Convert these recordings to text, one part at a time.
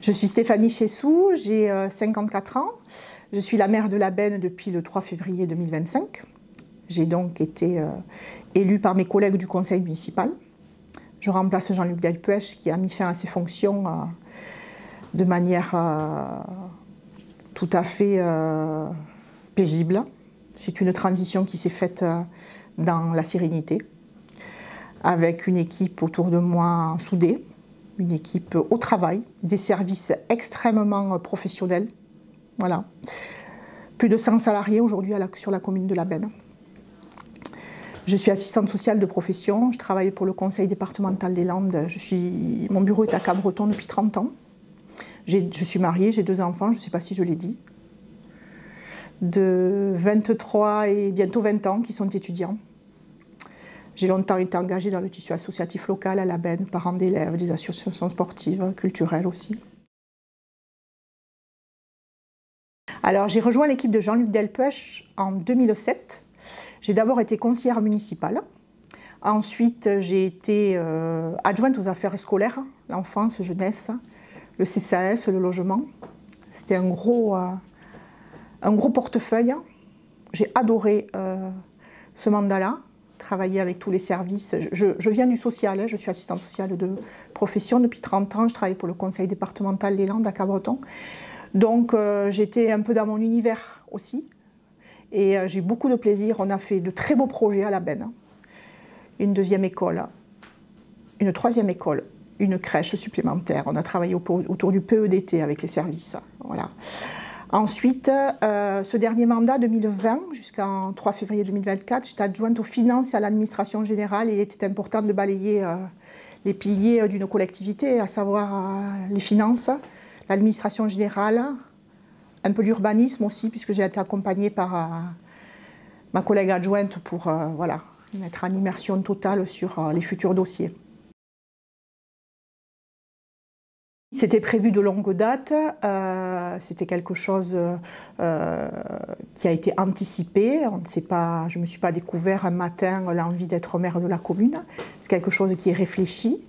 Je suis Stéphanie Chessou, j'ai 54 ans. Je suis la maire de la Benne depuis le 3 février 2025. J'ai donc été élue par mes collègues du conseil municipal. Je remplace Jean-Luc Delpech qui a mis fin à ses fonctions de manière tout à fait paisible. C'est une transition qui s'est faite dans la sérénité, avec une équipe autour de moi soudée, une équipe au travail, des services extrêmement professionnels. Voilà. Plus de 100 salariés aujourd'hui sur la commune de la Benne. Je suis assistante sociale de profession, je travaille pour le conseil départemental des Landes. Mon bureau est à Cabreton depuis 30 ans. Je suis mariée, j'ai 2 enfants, je ne sais pas si je l'ai dit, de 23 et bientôt 20 ans qui sont étudiants. J'ai longtemps été engagée dans le tissu associatif local à la Benne, parents d'élèves, des associations sportives, culturelles aussi. Alors j'ai rejoint l'équipe de Jean-Luc Delpech en 2007. J'ai d'abord été conseillère municipale. Ensuite j'ai été adjointe aux affaires scolaires, l'enfance, jeunesse, le CCAS, le logement. C'était un gros portefeuille. J'ai adoré ce mandat-là. Travailler avec tous les services. Je viens du social, je suis assistante sociale de profession depuis 30 ans, je travaille pour le conseil départemental des Landes à Cabreton. Donc j'étais un peu dans mon univers aussi et j'ai eu beaucoup de plaisir. On a fait de très beaux projets à la Benne. Une 2e école, une 3e école, une crèche supplémentaire. On a travaillé autour du PEDT avec les services. Voilà. Ensuite, ce dernier mandat 2020 jusqu'en 3 février 2024, j'étais adjointe aux finances et à l'administration générale et il était important de balayer les piliers d'une collectivité, à savoir les finances, l'administration générale, un peu l'urbanisme aussi, puisque j'ai été accompagnée par ma collègue adjointe pour voilà, mettre en immersion totale sur les futurs dossiers. C'était prévu de longue date, c'était quelque chose qui a été anticipé. Je ne me suis pas découvert un matin l'envie d'être maire de la commune. C'est quelque chose qui est réfléchi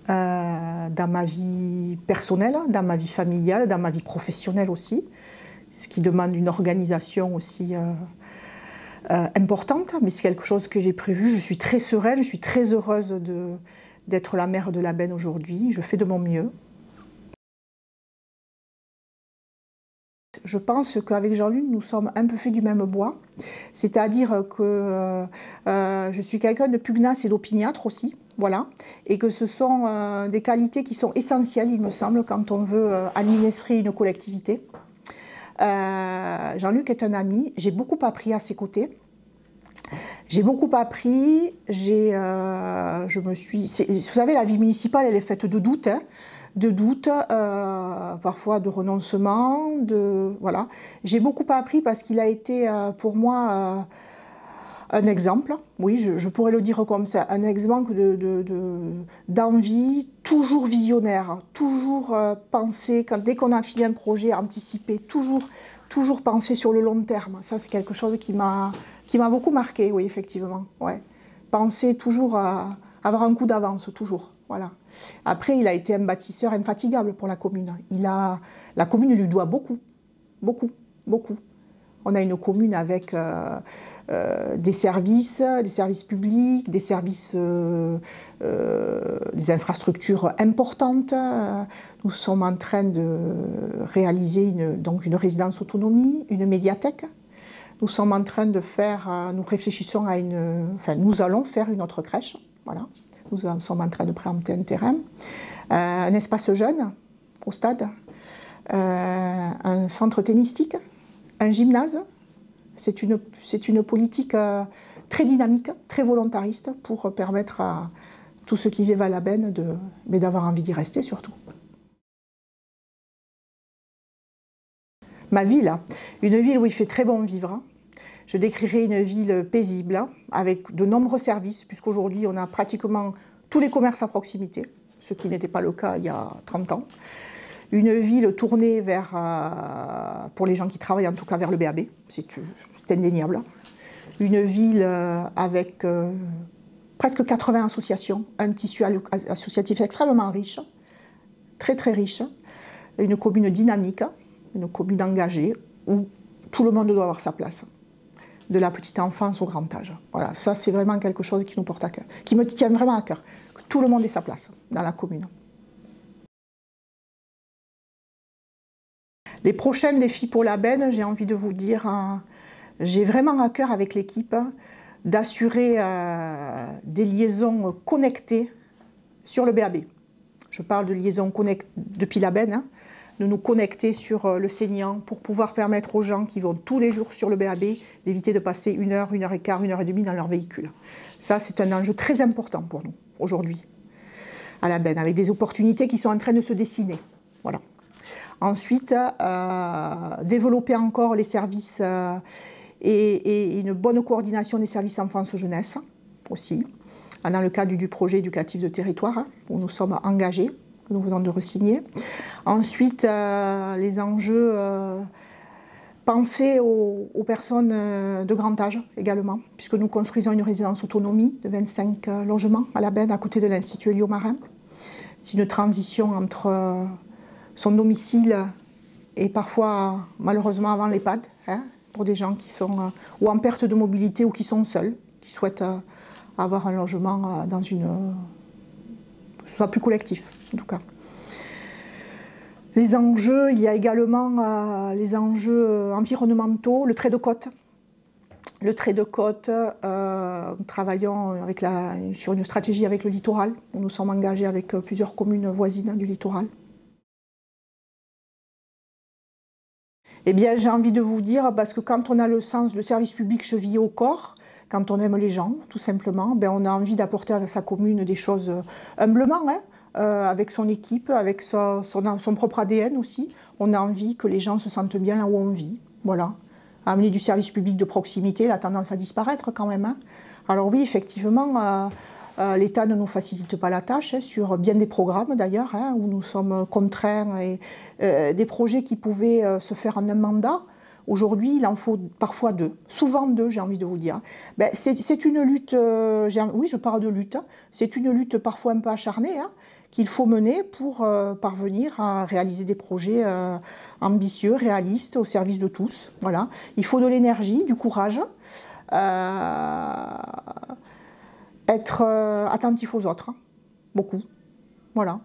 dans ma vie personnelle, dans ma vie familiale, dans ma vie professionnelle aussi, ce qui demande une organisation aussi importante, mais c'est quelque chose que j'ai prévu. Je suis très sereine, je suis très heureuse d'être la maire de la Benne aujourd'hui. Je fais de mon mieux. Je pense qu'avec Jean-Luc, nous sommes un peu fait du même bois. C'est-à-dire que je suis quelqu'un de pugnace et d'opiniâtre aussi, voilà. Et que ce sont des qualités qui sont essentielles, il me semble, quand on veut administrer une collectivité. Jean-Luc est un ami, j'ai beaucoup appris à ses côtés. J'ai beaucoup appris, vous savez, la vie municipale, elle est faite de doutes, hein. De doutes, parfois de renoncements, voilà. J'ai beaucoup appris parce qu'il a été pour moi un exemple, oui, je pourrais le dire comme ça, un exemple d'envie, toujours visionnaire, toujours penser, dès qu'on a fini un projet, anticiper, toujours penser sur le long terme. Ça, c'est quelque chose qui m'a beaucoup marqué, oui, effectivement. Ouais. Penser toujours à avoir un coup d'avance, toujours. Voilà. Après, il a été un bâtisseur infatigable pour la commune. La commune lui doit beaucoup, beaucoup, beaucoup. On a une commune avec des services publics, des infrastructures importantes. Nous sommes en train de réaliser une résidence autonomie, une médiathèque. Nous sommes en train de nous réfléchissons nous allons faire une autre crèche, voilà. Nous sommes en train de préempter un terrain, un espace jeune au stade, un centre tennistique, un gymnase. C'est une politique très dynamique, très volontariste pour permettre à tous ceux qui vivent à la Benne d'avoir envie d'y rester surtout. Ma ville, une ville où il fait très bon vivre. Je décrirais une ville paisible, avec de nombreux services, puisqu'aujourd'hui on a pratiquement tous les commerces à proximité, ce qui n'était pas le cas il y a 30 ans. Une ville tournée pour les gens qui travaillent en tout cas vers le BAB, c'est indéniable. Une ville avec presque 80 associations, un tissu associatif extrêmement riche, très très riche. une commune dynamique, une commune engagée, où tout le monde doit avoir sa place, de la petite enfance au grand âge. Voilà, ça c'est vraiment quelque chose qui nous porte à cœur, qui me tient vraiment à cœur, que tout le monde ait sa place dans la commune. Les prochains défis pour la Benne, j'ai envie de vous dire, j'ai vraiment à cœur avec l'équipe d'assurer des liaisons connectées sur le BAB. Je parle de liaisons depuis la Benne, de nous connecter sur le Seignan pour pouvoir permettre aux gens qui vont tous les jours sur le BAB d'éviter de passer 1 heure, 1 heure et quart, 1 heure et demie dans leur véhicule. Ça, c'est un enjeu très important pour nous, aujourd'hui, à la Benne, avec des opportunités qui sont en train de se dessiner. Voilà. Ensuite, développer encore les services et une bonne coordination des services enfance-jeunesse aussi, dans le cadre du projet éducatif de territoire, où nous sommes engagés, que nous venons de re-signer. Ensuite, les enjeux, penser aux personnes de grand âge également, puisque nous construisons une résidence autonomie de 25 logements à la Benne, à côté de l'Institut Héliot-Marin. C'est une transition entre son domicile et parfois, malheureusement, avant l'EHPAD, hein, pour des gens qui sont ou en perte de mobilité ou qui sont seuls, qui souhaitent avoir un logement dans une... soit plus collectif, en tout cas. Les enjeux, il y a également les enjeux environnementaux, le trait de côte. Le trait de côte, nous travaillons sur une stratégie avec le littoral, où nous sommes engagés avec plusieurs communes voisines du littoral. Eh bien, j'ai envie de vous dire, parce que quand on a le sens, le service public chevillé au corps, quand on aime les gens, tout simplement, ben on a envie d'apporter à sa commune des choses humblement, hein, avec son équipe, avec son propre ADN aussi. On a envie que les gens se sentent bien là où on vit. Voilà. Amener du service public de proximité, il a tendance à disparaître quand même. Hein. Alors oui, effectivement, l'État ne nous facilite pas la tâche, hein, sur bien des programmes d'ailleurs, hein, où nous sommes contraints, et des projets qui pouvaient se faire en un mandat. Aujourd'hui, il en faut parfois 2, souvent 2, j'ai envie de vous dire. Ben, c'est une lutte, oui, je parle de lutte, c'est une lutte parfois un peu acharnée, hein, qu'il faut mener pour parvenir à réaliser des projets ambitieux, réalistes, au service de tous. Voilà. Il faut de l'énergie, du courage, être attentif aux autres, beaucoup. Voilà.